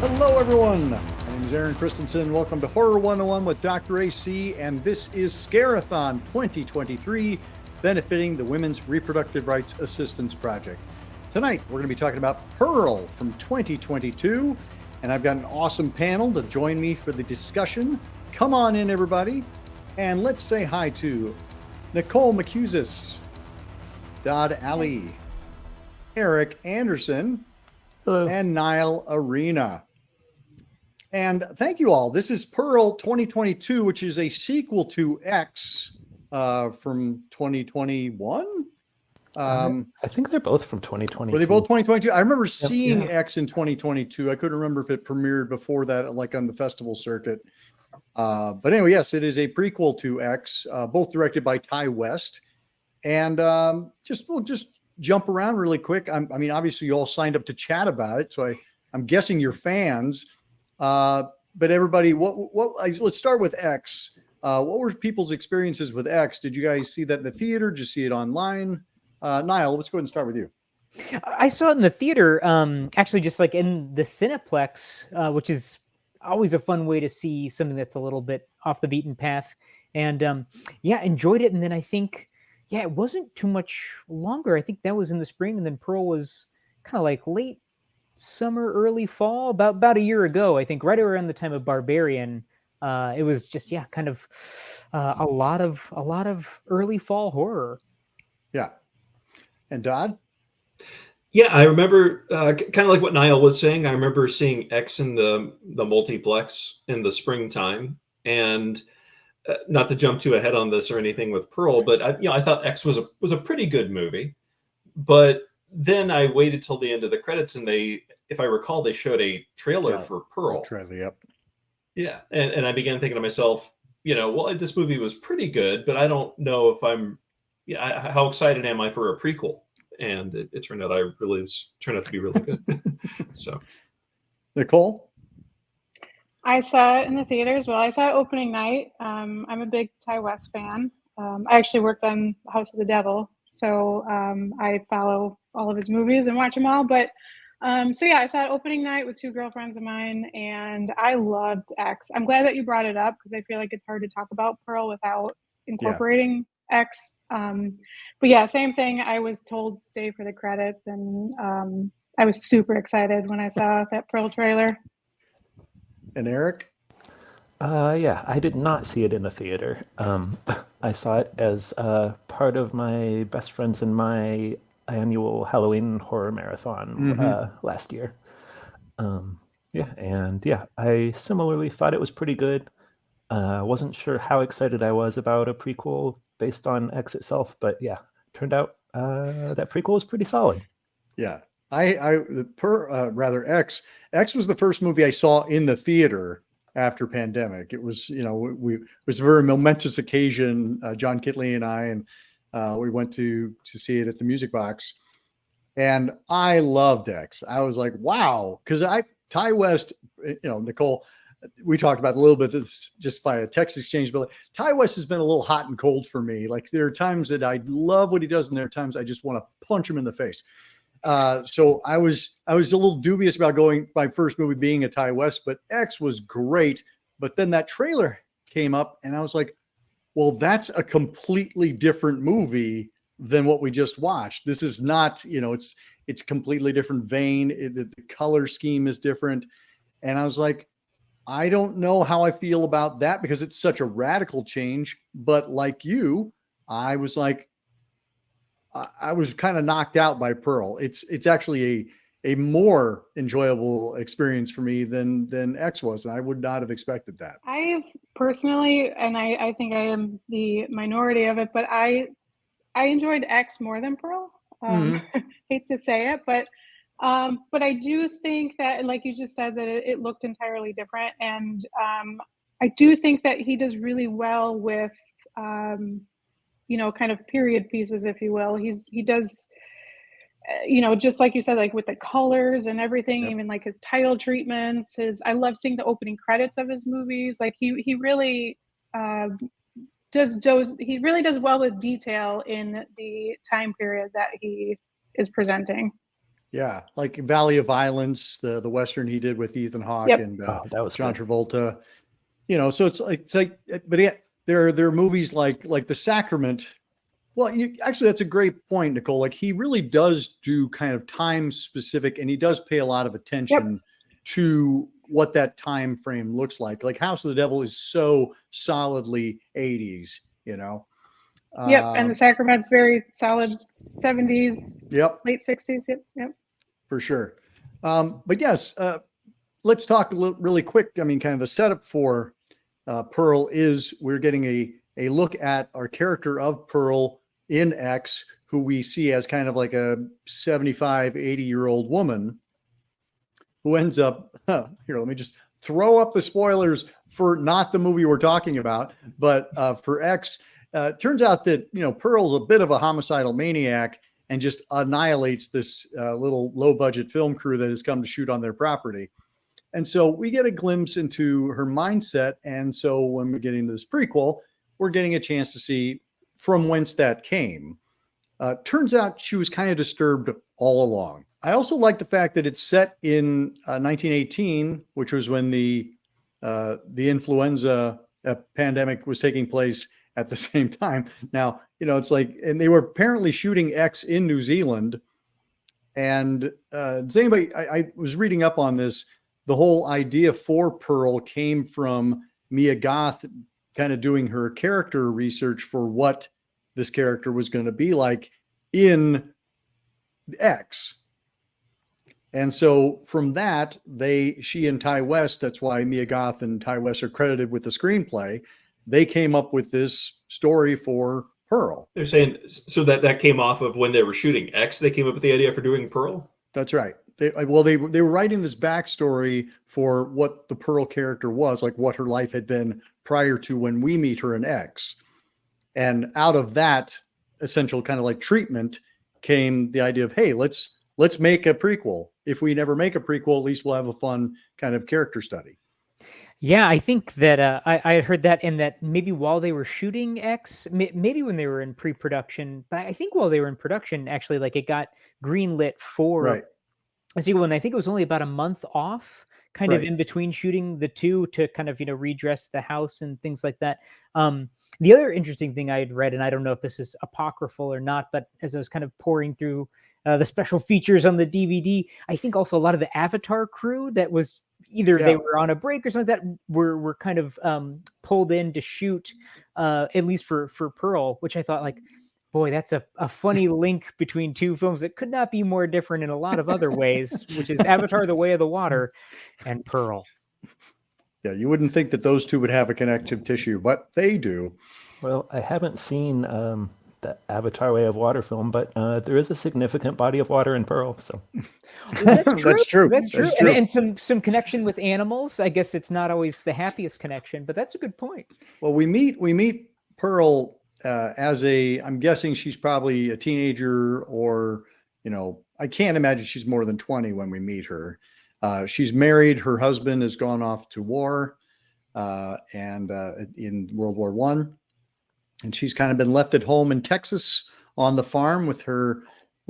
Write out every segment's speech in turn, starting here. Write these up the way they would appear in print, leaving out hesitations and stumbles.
Hello, everyone. My name is Aaron Christensen. Welcome to Horror 101 with Dr. AC, and this is Scare-A-Thon 2023, benefiting the Women's Reproductive Rights Assistance Project. Tonight, we're going to be talking about Pearl from 2022, and I've got an awesome panel to join me for the discussion. Come on in, everybody, and let's say hi to Nicole Mikuzis, Dodd Alley, Eric Anderson, Hello. and Nile Arena. And thank you all. This is Pearl 2022, which is a sequel to X from 2021. I think they're both from 2022. Were they both 2022? I remember seeing X in 2022. I couldn't remember if it premiered before that, like on the festival circuit. But anyway, yes, it is a prequel to X, both directed by Ty West. And we'll just jump around really quick. I mean, obviously, you all signed up to chat about it, so I'm guessing you're fans. But everybody, let's start with X. What were people's experiences with X? Did you guys see that in the theater? Did you see it online? Niall, let's go ahead and start with you. I saw it in the theater, actually just like in the Cineplex, which is always a fun way to see something that's a little bit off the beaten path. And enjoyed it. And then I think, it wasn't too much longer. I think that was in the spring, and then Pearl was kind of like late summer, early fall, about a year ago, I think, right around the time of Barbarian. It was just kind of a lot of early fall horror. Yeah. And Dodd? Yeah, I remember kind of like what Niall was saying. I remember seeing X in the multiplex in the springtime, and not to jump too ahead on this or anything with Pearl, but I thought X was a pretty good movie. But then I waited till the end of the credits, and if I recall, they showed a trailer for Pearl. Trailer, yep. Yeah, and I began thinking to myself, well, this movie was pretty good, but I don't know if how excited am I for a prequel? And it turned out turned out to be really good. So, Nicole? I saw it in the theater as well. I saw it opening night. I'm a big Ty West fan. I actually worked on House of the Devil, so I follow all of his movies and watch them all. But I saw it opening night with two girlfriends of mine, and I loved X. I'm glad that you brought it up because I feel like it's hard to talk about Pearl without incorporating X. But same thing. I was told stay for the credits, and I was super excited when I saw that Pearl trailer. And Eric? I did not see it in the theater. I saw it as part of my best friends in my annual Halloween horror marathon last year. I similarly thought it was pretty good. Wasn't sure how excited I was about a prequel based on X itself, but turned out that prequel was pretty solid. Yeah. X was the first movie I saw in the theater after pandemic. It was, it was a very momentous occasion. John Kitley and I, and we went to see it at the Music Box, and I loved X. I was like, wow. Cause Ty West, Nicole, we talked about a little bit this just by a text exchange, but Ty West has been a little hot and cold for me. Like there are times that I love what he does, and there are times I just want to punch him in the face. So I was a little dubious about going my first movie being a Ty West, but X was great. But then that trailer came up, and I was like, well, that's a completely different movie than what we just watched. This is not, it's a completely different vein. The color scheme is different. And I was like, I don't know how I feel about that because it's such a radical change. But like you, I was like, I was kind of knocked out by Pearl. It's actually a more enjoyable experience for me than X was, and I would not have expected that. I personally, and I think I am the minority of it, but I enjoyed X more than Pearl. Hate to say it, but I do think that, like you just said, that it looked entirely different, and I do think that he does really well with kind of period pieces, if you will. He does, just like you said, like with the colors and everything, even like his title treatments, I love seeing the opening credits of his movies. Like he really does well with detail in the time period that he is presenting. Yeah, like Valley of Violence, the Western he did with Ethan Hawke Yep. and That was John good. Travolta. You know, so it's like, but yeah, there are movies like The Sacrament. Well, actually, that's a great point, Nicole. Like he really does do kind of time specific, and he does pay a lot of attention to what that time frame looks like. Like House of the Devil is so solidly 80s, you know. Yep, and the Sacrament's very solid 70s, Yep, late 60s. Yep. for sure. But yes, let's talk really quick. I mean, kind of the setup for Pearl is we're getting a look at our character of Pearl in X, who we see as kind of like a 75, 80-year-old woman who ends up, here, let me just throw up the spoilers for not the movie we're talking about, but for X. Turns out that, you know, Pearl's a bit of a homicidal maniac and just annihilates this little low-budget film crew that has come to shoot on their property. And so we get a glimpse into her mindset. And so when we get into this prequel, we're getting a chance to see from whence that came. Turns out she was kind of disturbed all along. I also like the fact that it's set in 1918, which was when the influenza pandemic was taking place at the same time. Now, you know, it's like, and they were apparently shooting X in New Zealand. And does anybody, I was reading up on this, the whole idea for Pearl came from Mia Goth kind of doing her character research for what this character was going to be like in X. And so from that, she and Ty West, that's why Mia Goth and Ty West are credited with the screenplay. They came up with this story for Pearl. They're saying so that came off of when they were shooting X. They came up with the idea for doing Pearl. That's right. They were writing this backstory for what the Pearl character was, like what her life had been prior to when we meet her in X. And out of that essential kind of like treatment came the idea of, hey, let's make a prequel. If we never make a prequel, at least we'll have a fun kind of character study. Yeah, I think that I had heard that, and that maybe while they were shooting X, maybe when they were in pre-production, but I think while they were in production, actually, like it got greenlit for a sequel, and I think it was only about a month off, kind of in between shooting the two to kind of, you know, redress the house and things like that. The other interesting thing I had read, and I don't know if this is apocryphal or not, but as I was kind of pouring through the special features on the DVD, I think also a lot of the Avatar crew that was either they were on a break or something like that were kind of pulled in to shoot, at least for Pearl, which I thought, like, boy, that's a funny link between two films that could not be more different in a lot of other ways, which is Avatar: The Way of the Water and Pearl. Yeah, you wouldn't think that those two would have a connective tissue, but they do. Well, I haven't seen the Avatar: Way of Water film, but there is a significant body of water in Pearl. So that's true. That's true. That's true. That's true. And some connection with animals. I guess it's not always the happiest connection, but that's a good point. Well, we meet Pearl I'm guessing she's probably a teenager, or, you know, I can't imagine she's more than 20 when we meet her. She's married. Her husband has gone off to war and in World War I. And she's kind of been left at home in Texas on the farm with her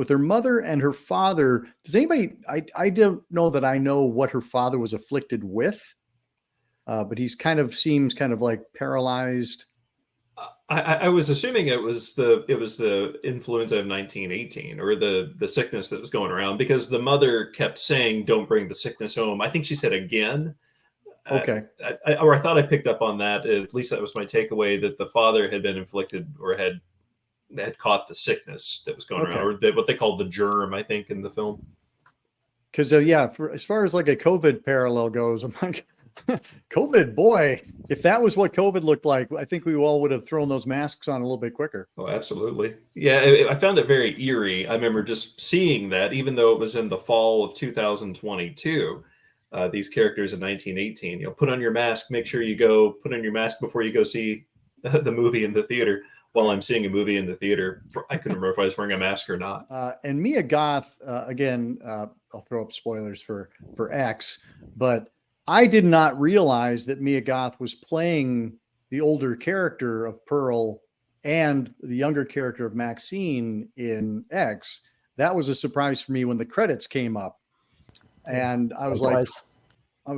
mother and her father. Does anybody, I don't know that I know what her father was afflicted with, but he's kind of seems kind of like paralyzed. I was assuming it was the influenza of 1918, or the sickness that was going around, because the mother kept saying, "Don't bring the sickness home." I think she said again. Okay. I thought I picked up on that. At least that was my takeaway, that the father had been inflicted or had caught the sickness that was going around, or what they called the germ, I think, in the film. Because as far as like a COVID parallel goes, I'm like, COVID, boy, if that was what COVID looked like, I think we all would have thrown those masks on a little bit quicker. Oh, absolutely. Yeah, I found it very eerie. I remember just seeing that, even though it was in the fall of 2022, these characters in 1918, you know, put on your mask, make sure you go put on your mask before you go see the movie in the theater. While I'm seeing a movie in the theater, I couldn't remember if I was wearing a mask or not. And Mia Goth, again, I'll throw up spoilers for X, but I did not realize that Mia Goth was playing the older character of Pearl and the younger character of Maxine in X. that was a surprise for me when the credits came up. And I was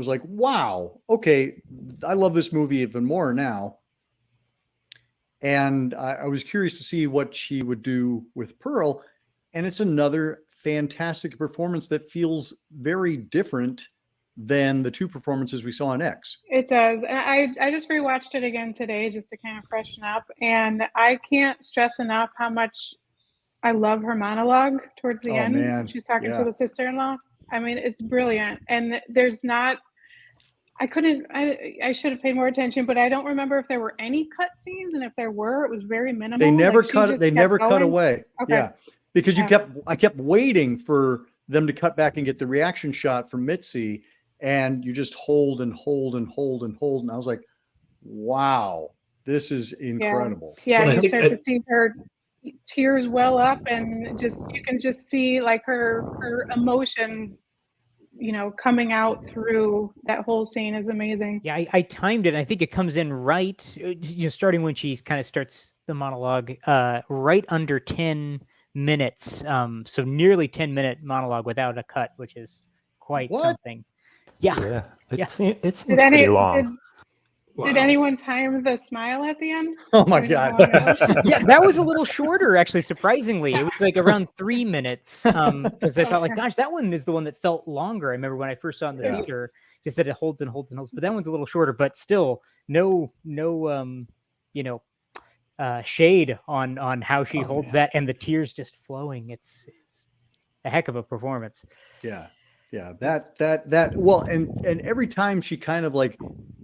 like, wow, okay, I love this movie even more now. And I was curious to see what she would do with Pearl. And it's another fantastic performance that feels very different than the two performances we saw in X. It does. And I just rewatched it again today just to kind of freshen up. And I can't stress enough how much I love her monologue towards the end. Man. She's talking to the sister-in-law. I mean, it's brilliant. And there's not, I should have paid more attention, but I don't remember if there were any cut scenes. And if there were, it was very minimal. They never cut away. Okay. Yeah. Because I kept waiting for them to cut back and get the reaction shot from Mitzi, and you just hold and hold and hold and hold. And I was like, wow, this is incredible. Yeah, you start to see her tears well up, and you can just see like her emotions, coming out through that whole scene is amazing. Yeah, I timed it. I think it comes in right, starting when she kind of starts the monologue, right under 10 minutes. So nearly 10-minute monologue without a cut, which is quite something. Yeah. It's pretty long. Did anyone time the smile at the end? Oh my God. Yeah, that was a little shorter, actually, surprisingly. It was like around 3 minutes. Because I felt like, gosh, that one is the one that felt longer. I remember when I first saw it in the theater, just that it holds and holds and holds. But that one's a little shorter, but still no shade on how she holds that, and the tears just flowing. It's a heck of a performance. Yeah. That well, and every time she kind of like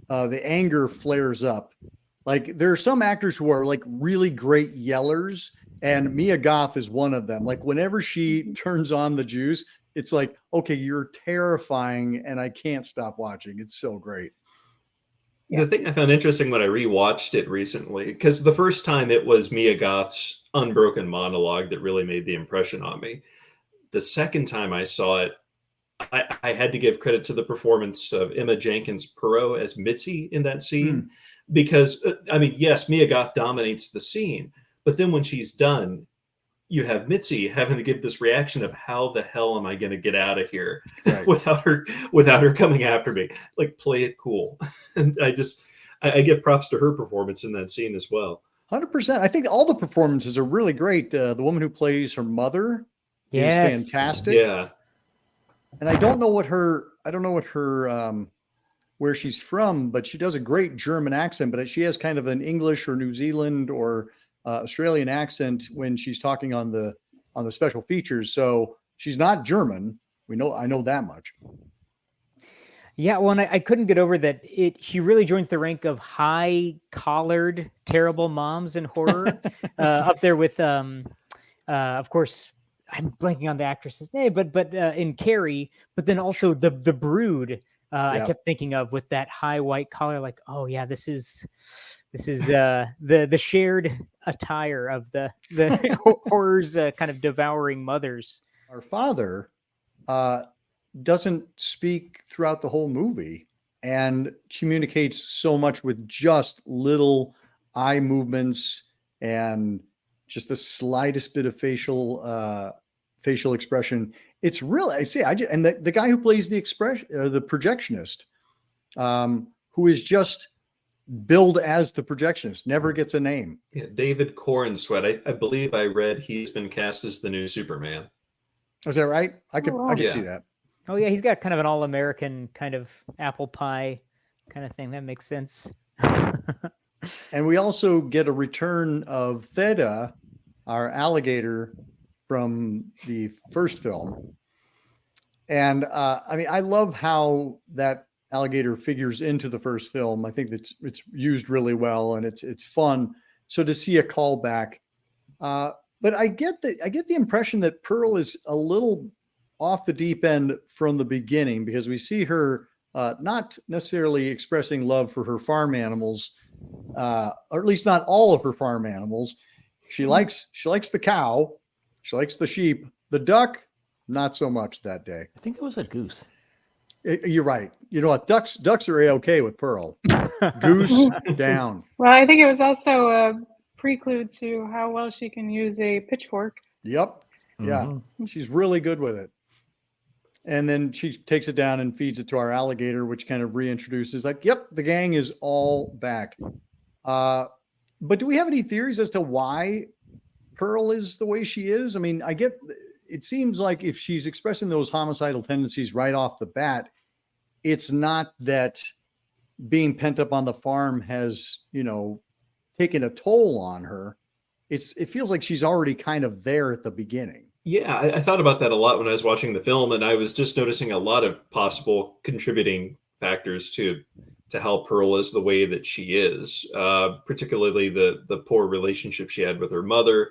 the anger flares up. Like there are some actors who are like really great yellers, and Mia Goth is one of them. Like whenever she turns on the juice, it's like, okay, you're terrifying, and I can't stop watching. It's so great. The thing I found interesting when I rewatched it recently, because the first time it was Mia Goth's unbroken monologue that really made the impression on me. The second time I saw it, I had to give credit to the performance of Emma Jenkins Perot as Mitzi in that scene, because yes, Mia Goth dominates the scene, but then when she's done, you have Mitzi having to give this reaction of how the hell am I going to get out of here without her coming after me? Like, play it cool. And I give props to her performance in that scene as well. 100%. I think all the performances are really great. The woman who plays her mother is fantastic. Yeah. And I don't know where she's from, but she does a great German accent, but she has kind of an English or New Zealand or Australian accent when she's talking on the special features. So she's not German. I know that much. Yeah, well, and I couldn't get over that. She really joins the rank of high-collared, terrible moms in horror, up there with, of course, I'm blanking on the actress's name, but in Carrie, but then also the Brood. I kept thinking of with that high white collar, like, oh yeah, this is the shared attire of the horror's kind of devouring mothers. Our father doesn't speak throughout the whole movie and communicates so much with just little eye movements and just the slightest bit of facial expression. It's really, and the guy who plays the projectionist, who is just billed as the projectionist, never gets a name. Yeah, David Corenswet. I believe I read he's been cast as the new Superman. Is that right? I could see that. Oh yeah, he's got kind of an all-American kind of apple pie kind of thing. That makes sense. And we also get a return of Theda, our alligator from the first film. And I love how that alligator figures into the first film. I think it's used really well, and it's fun. So to see a callback, but I get the impression that Pearl is a little off the deep end from the beginning, because we see her not necessarily expressing love for her farm animals, or at least not all of her farm animals. She likes the cow, she likes the sheep, the duck, not so much that day. I think it was a goose. You're right. You know what? Ducks are A-okay with Pearl. Goose down. Well, I think it was also a prelude to how well she can use a pitchfork. Yep. Yeah, Mhm. she's really good with it. And then she takes it down and feeds it to our alligator, which kind of reintroduces like, yep, the gang is all back. But do we have any theories as to why Pearl is the way she is? I mean, it seems like if she's expressing those homicidal tendencies right off the bat, it's not that being pent up on the farm has, taken a toll on her. It feels like she's already kind of there at the beginning. Yeah, I thought about that a lot when I was watching the film, and I was just noticing a lot of possible contributing factors to how Pearl is the way that she is, particularly the poor relationship she had with her mother.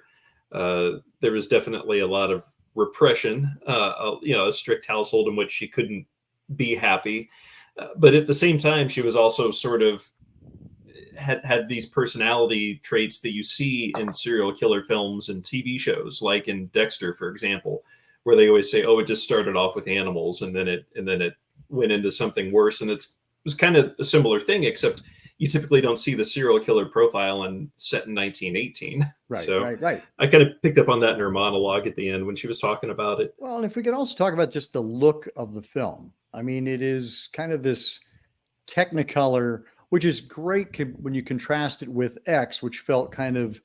There was definitely a lot of repression, a strict household in which she couldn't be happy. But at the same time, she was also sort of had these personality traits that you see in serial killer films and TV shows, like in Dexter, for example, where they always say, "Oh, it just started off with animals, and then it went into something worse." And it was kind of a similar thing, except you typically don't see the serial killer profile set in 1918. Right, So right. I kind of picked up on that in her monologue at the end when she was talking about it. Well, and if we could also talk about just the look of the film. I mean, it is kind of this Technicolor, which is great when you contrast it with X, which felt kind of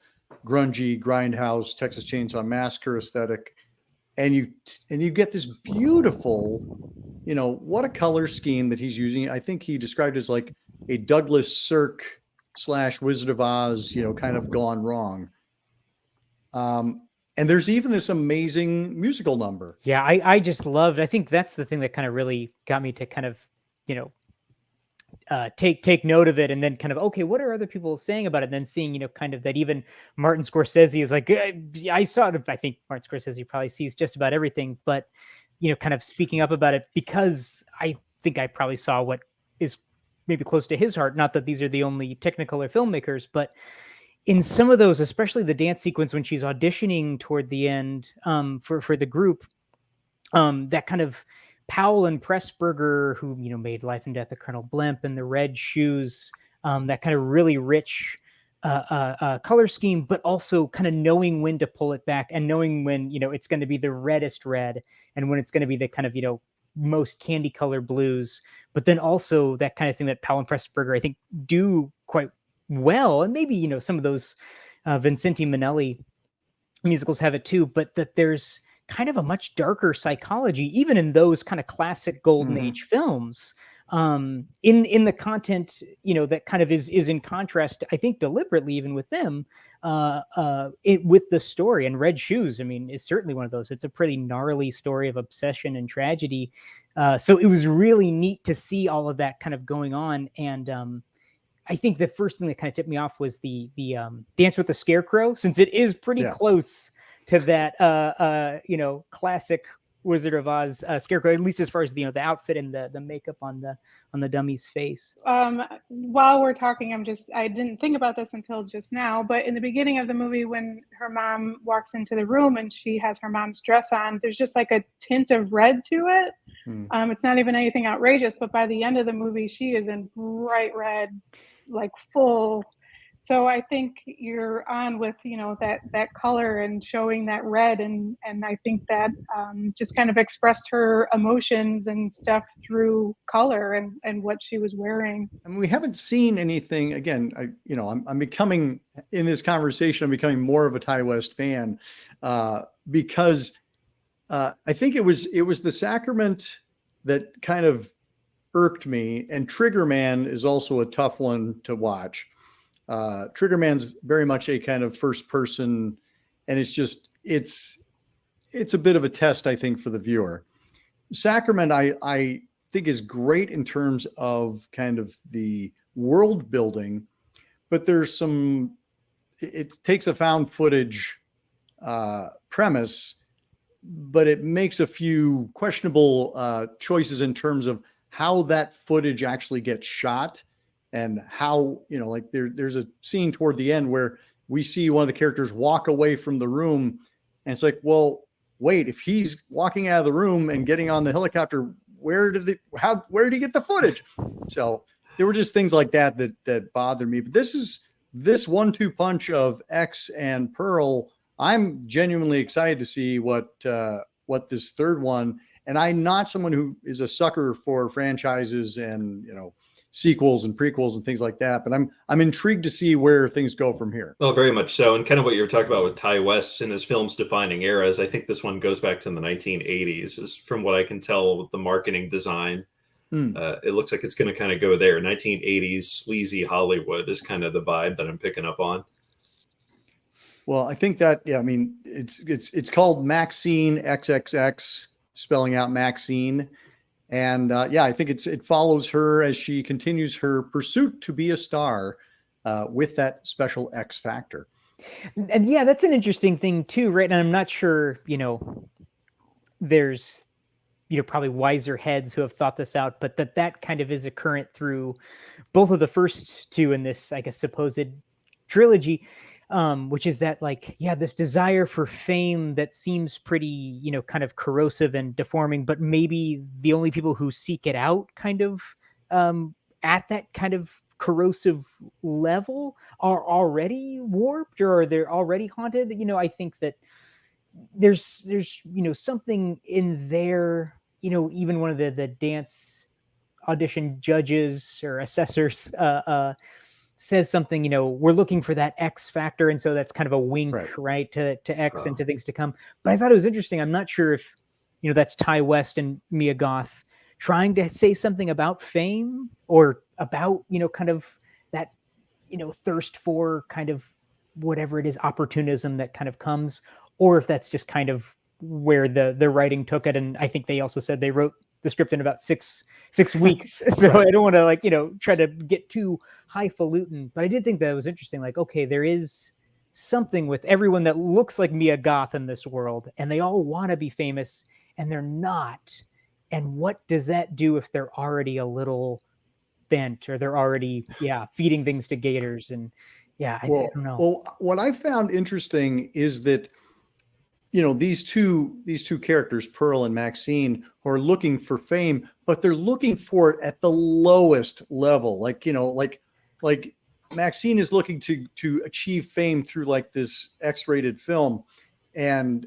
grungy, grindhouse, Texas Chainsaw Massacre aesthetic. And you get this beautiful, what a color scheme that he's using. I think he described it as like a Douglas Sirk / Wizard of Oz, kind of gone wrong. And there's even this amazing musical number. Yeah, I just loved. I think that's the thing that kind of really got me to kind of, take note of it, and then kind of, okay, what are other people saying about it? And then seeing, kind of that even Martin Scorsese is like, I saw it. I think Martin Scorsese probably sees just about everything, but kind of speaking up about it, because I think I probably saw what is maybe close to his heart. Not that these are the only Technicolor filmmakers, but in some of those, especially the dance sequence when she's auditioning toward the end for the group, that kind of Powell and Pressburger, who made Life and Death of Colonel Blimp and the Red Shoes, that kind of really rich color scheme, but also kind of knowing when to pull it back and knowing when it's going to be the reddest red and when it's going to be the kind of most candy color blues, but then also that kind of thing that Powell and Pressburger I think do quite well, and maybe some of those Vincenti Minnelli musicals have it too, but that there's kind of a much darker psychology even in those kind of classic golden age films, in the content that kind of is in contrast, I think deliberately even with them, with the story. And Red Shoes, I mean, is certainly one of those. It's a pretty gnarly story of obsession and tragedy, so it was really neat to see all of that kind of going on. And I think the first thing that kind of tipped me off was the Dance with the Scarecrow, since it is pretty close to that classic Wizard of Oz Scarecrow, at least as far as the outfit and the makeup on the dummy's face. While we're talking, I didn't think about this until just now, but in the beginning of the movie, when her mom walks into the room and she has her mom's dress on, there's just like a tint of red to it. It's not even anything outrageous, but by the end of the movie, she is in bright red, like full. So I think you're on with, that color and showing that red. And I think that just kind of expressed her emotions and stuff through color and what she was wearing. And we haven't seen anything, again, I'm becoming, in this conversation, I'm becoming more of a Ty West fan, because I think it was the Sacrament that kind of irked me. And Trigger Man is also a tough one to watch. Trigger Man's very much a kind of first person, and it's a bit of a test, I think, for the viewer. Sacrament, I think, is great in terms of kind of the world building, but it takes a found footage premise, but it makes a few questionable choices in terms of how that footage actually gets shot. And how, like there's a scene toward the end where we see one of the characters walk away from the room, and it's like, well, wait, if he's walking out of the room and getting on the helicopter, where did he get the footage? So there were just things like that bothered me. But this 1-2 punch of X and Pearl I'm genuinely excited to see what this third one. And I'm not someone who is a sucker for franchises and, you know, sequels and prequels and things like that. But I'm intrigued to see where things go from here. Oh, very much so. And kind of what you were talking about with Ty West and his films defining eras, I think this one goes back to the 1980s, is from what I can tell with the marketing design. It looks like it's going to kind of go there. 1980s sleazy Hollywood is kind of the vibe that I'm picking up on. Well, I think that, yeah, I mean, it's called Maxine XXX, spelling out Maxine. And yeah, I think it follows her as she continues her pursuit to be a star with that special X factor. And yeah, that's an interesting thing too, right? And I'm not sure, you know, there's, you know, probably wiser heads who have thought this out, but that kind of is a current through both of the first two in this, I guess, supposed trilogy, which is that, like, yeah, this desire for fame that seems pretty, you know, kind of corrosive and deforming, but maybe the only people who seek it out kind of at that kind of corrosive level are already warped, or they're already haunted. You know, I think that there's you know, something in there, you know, even one of the dance audition judges or assessors says something, you know, we're looking for that X factor, and so that's kind of a wink, right, to X and to things to come. But I thought it was interesting. I'm not sure if, you know, that's Ty West and Mia Goth trying to say something about fame, or about, you know, kind of that, you know, thirst for kind of whatever it is, opportunism that kind of comes, or if that's just kind of where the writing took it. And I think they also said they wrote the script in about six weeks. So I don't want to, like, you know, try to get too highfalutin, but I did think that it was interesting. Like, okay, there is something with everyone that looks like Mia Goth in this world, and they all want to be famous and they're not. And what does that do if they're already a little bent, or they're already, feeding things to gators? And I don't know. Well, what I found interesting is that, you know, these two characters, Pearl and Maxine, who are looking for fame, but they're looking for it at the lowest level. Like, you know, like Maxine is looking to achieve fame through like this X-rated film, and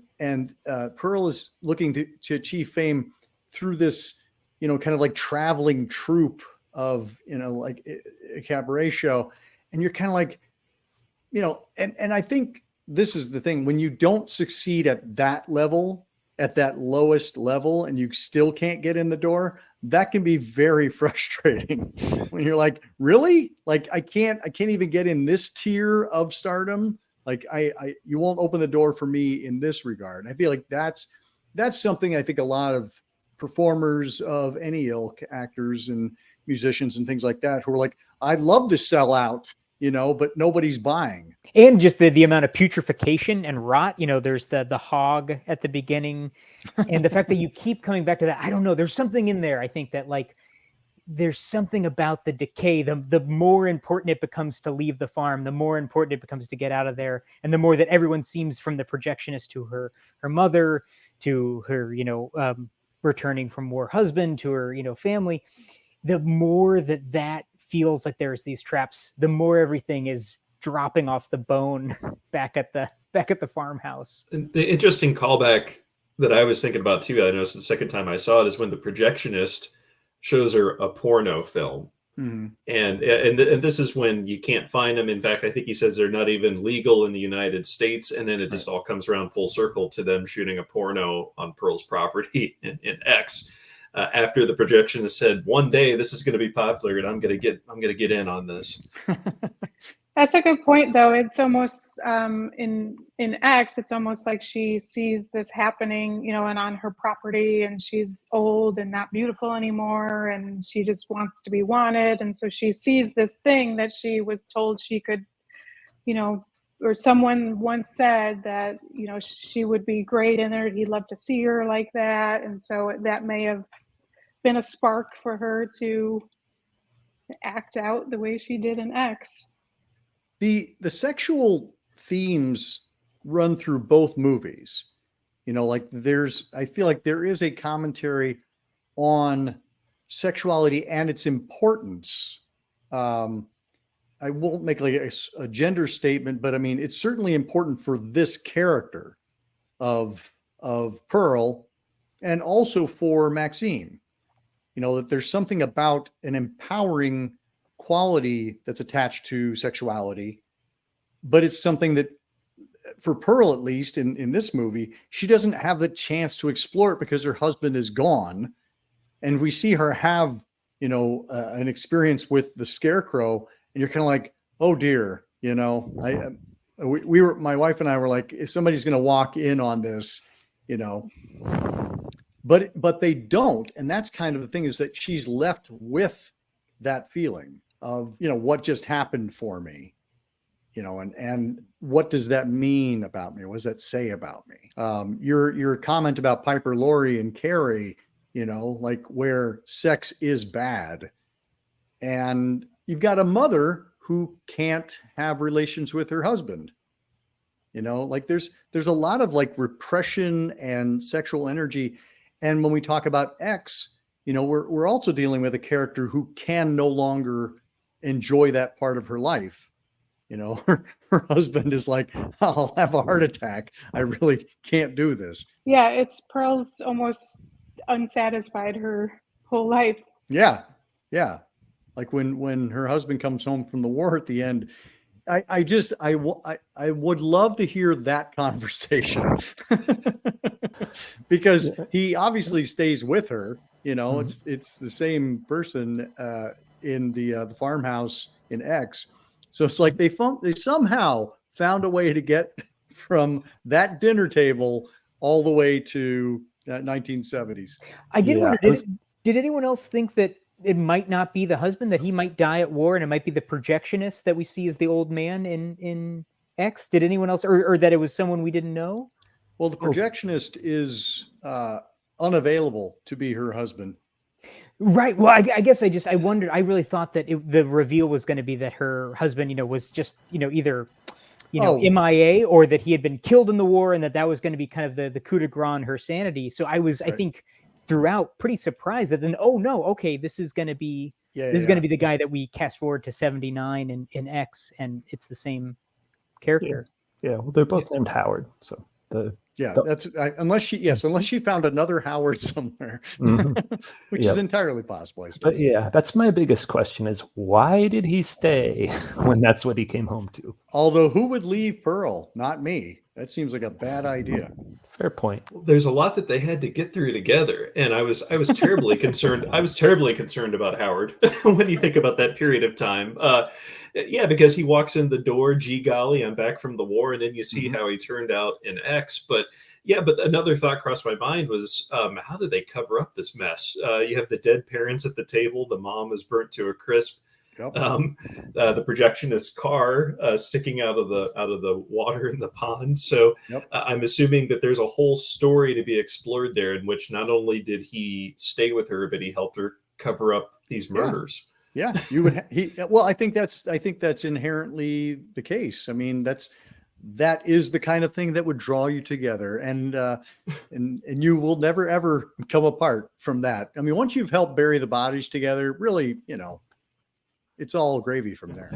Pearl is looking to achieve fame through this, you know, kind of like traveling troupe of, you know, like a cabaret show. And you're kind of like, you know, and I think this is the thing, when you don't succeed at that level, at that lowest level, and you still can't get in the door, that can be very frustrating. When you're like, really? Like, I can't even get in this tier of stardom. Like, you won't open the door for me in this regard. I feel like that's something I think a lot of performers of any ilk, actors and musicians and things like that, who are like, I'd love to sell out, you know, but nobody's buying. And just the amount of putrefaction and rot, you know, there's the hog at the beginning, and the fact that you keep coming back to that. I don't know, there's something in there. I think that, like, there's something about the decay. The more important it becomes to leave the farm, the more important it becomes to get out of there. And the more that everyone seems, from the projectionist to her mother, to her, you know, returning from war husband, to her, you know, family, the more that feels like there's these traps, the more everything is dropping off the bone back at the farmhouse. And the interesting callback that I was thinking about too, I noticed the second time I saw it, is when the projectionist shows her a porno film. Mm-hmm. And this is when you can't find them. In fact, I think he says they're not even legal in the United States. And then it just all comes around full circle to them shooting a porno on Pearl's property in X. After the projectionist said, one day this is going to be popular, and I'm going to get in on this. That's a good point, though. It's almost in X, it's almost like she sees this happening, you know, and on her property, and she's old and not beautiful anymore, and she just wants to be wanted, and so she sees this thing that she was told she could, you know, or someone once said that, you know, she would be great in it. He'd love to see her like that, and so that may have been a spark for her to act out the way she did in X. The sexual themes run through both movies. You know, like I feel like there is a commentary on sexuality and its importance. I won't make like a gender statement, but I mean, it's certainly important for this character of Pearl and also for Maxine, that there's something about an empowering quality that's attached to sexuality, but it's something that for Pearl, at least in this movie, she doesn't have the chance to explore it because her husband is gone. And we see her have, an experience with the Scarecrow, and you're kind of like, oh dear, my wife and I were like, if somebody's going to walk in on this, but they don't. And that's kind of the thing, is that she's left with that feeling of, what just happened for me, and what does that mean about me? What does that say about me? Your comment about Piper Laurie and Carrie, like where sex is bad, and you've got a mother who can't have relations with her husband. Like there's a lot of like repression and sexual energy. And when we talk about X, we're also dealing with a character who can no longer enjoy that part of her life. Her husband is like, I'll have a heart attack. I really can't do this. Yeah, it's Pearl's almost unsatisfied her whole life. Yeah. Yeah. Like when her husband comes home from the war at the end, I would love to hear that conversation because he obviously stays with her. It's the same person in the farmhouse in X. So it's like they somehow found a way to get from that dinner table all the way to 1970s. I did wonder, did anyone else think that it might not be the husband, that he might die at war, and it might be the projectionist that we see as the old man in X? Did anyone else, or that it was someone we didn't know? Well, the projectionist is unavailable to be her husband. Right. Well, I guess I wondered. I really thought that the reveal was going to be that her husband, was just, either, MIA, or that he had been killed in the war, and that was going to be kind of the coup de grace on her sanity. So I was, right, I think, throughout pretty surprised that then, oh no, okay, this is going to be going to be the guy that we cast forward to 79 in X, and it's the same character. Yeah. Well, they're both named Howard, so unless she found another Howard somewhere, which is entirely possible, I suppose. But yeah, that's my biggest question: is why did he stay when that's what he came home to? Although, who would leave Pearl? Not me. That seems like a bad idea. Fair point. There's a lot that they had to get through together, and I was terribly concerned. I was terribly concerned about Howard when you think about that period of time. Yeah, because he walks in the door, gee golly, I'm back from the war, and then you see how he turned out in X. But another thought crossed my mind was, how did they cover up this mess? You have the dead parents at the table. The mom is burnt to a crisp. Yep. The projectionist car sticking out of the water in the pond. So I'm assuming that there's a whole story to be explored there, in which not only did he stay with her, but he helped her cover up these murders. Yeah, you would. Well, I think that's inherently the case. I mean, that is the kind of thing that would draw you together, and you will never ever come apart from that. I mean, once you've helped bury the bodies together, really, it's all gravy from there.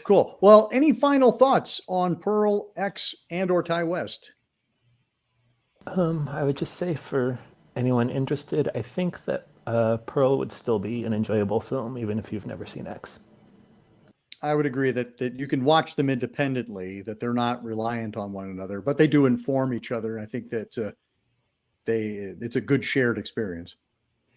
Cool. Well, any final thoughts on Pearl, X, and/or Ty West? I would just say, for anyone interested, I think that Pearl would still be an enjoyable film, even if you've never seen X. I would agree that you can watch them independently, that they're not reliant on one another, but they do inform each other. And I think that it's a good shared experience.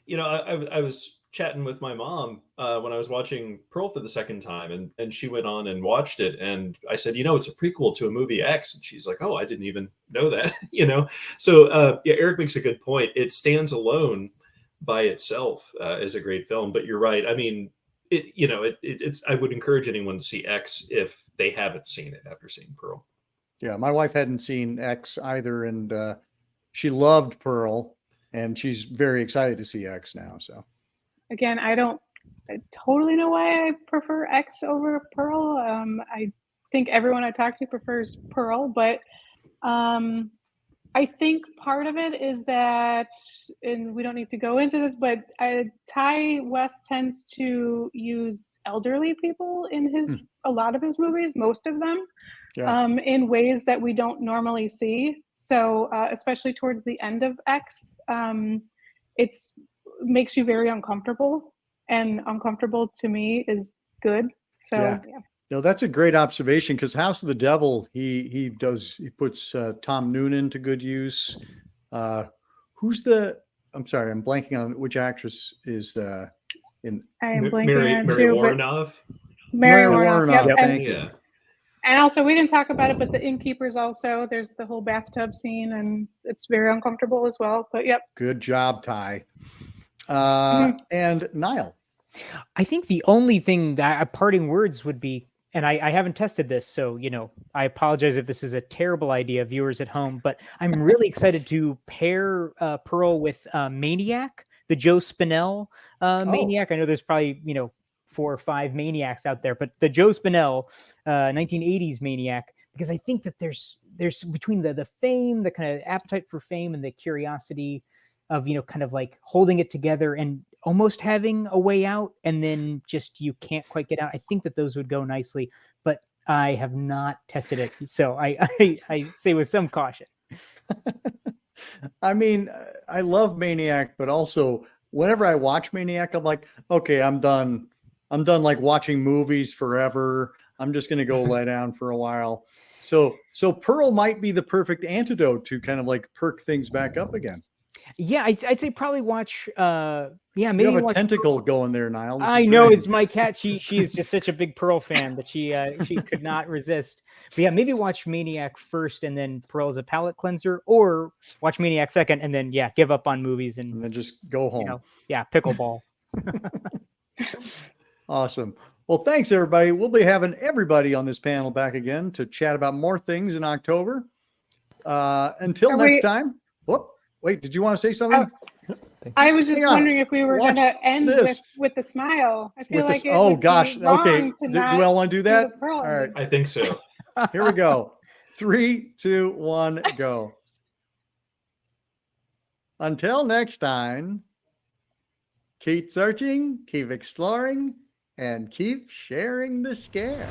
I was chatting with my mom when I was watching Pearl for the second time, and she went on and watched it, and I said, it's a prequel to a movie X, and she's like, oh, I didn't even know that. So Eric makes a good point. It stands alone by itself as a great film, but you're right. I mean, it's I would encourage anyone to see X if they haven't seen it after seeing Pearl. Yeah, my wife hadn't seen X either, and she loved Pearl, and she's very excited to see X now. So again, I totally know why I prefer X over Pearl. I think everyone I talk to prefers Pearl, but I think part of it is that, and we don't need to go into this, but Ty West tends to use elderly people in a lot of his movies, most of them, in ways that we don't normally see. So especially towards the end of X, it's makes you very uncomfortable, and uncomfortable to me is good. So yeah. No, that's a great observation, because House of the Devil, he puts Tom Noonan to good use. Who's I'm sorry, I'm blanking on which actress is in. I am blanking Mary on too, Warrenoff. Mary Warrenoff. Yep. And, you. And also, we didn't talk about it, but the Innkeepers also, there's the whole bathtub scene, and it's very uncomfortable as well. But yep. Good job, Ty. And Nile. I think the only thing that parting words would be, and I haven't tested this, so, I apologize if this is a terrible idea, viewers at home, but I'm really excited to pair Pearl with Maniac, the Joe Spinell Maniac. I know there's probably, 4 or 5 Maniacs out there, but the Joe Spinell 1980s Maniac, because I think that there's between the fame, the kind of appetite for fame, and the curiosity of, kind of like holding it together and almost having a way out, and then just you can't quite get out. I think that those would go nicely, but I have not tested it, so I say with some caution. I mean, I love Maniac, but also whenever I watch Maniac, I'm like, okay, I'm done like watching movies forever. I'm just going to go lie down for a while. So Pearl might be the perfect antidote to kind of like perk things back up again. Yeah, I'd say probably watch. Maybe you have a watch tentacle going there, Niall. I know it's my cat. She is just such a big Pearl fan that she could not resist. But yeah, maybe watch Maniac first, and then Pearl as a palate cleanser, or watch Maniac second, and then give up on movies and then just go home. Pickleball. Awesome. Well, thanks everybody. We'll be having everybody on this panel back again to chat about more things in October. Until next time. Whoop. Wait, did you want to say something? I was just wondering if we were going to end with the smile. I feel like it would be wrong to do I want to do that? All right. I think so. Here we go. 3, 2, 1, go. Until next time, keep searching, keep exploring, and keep sharing the scare.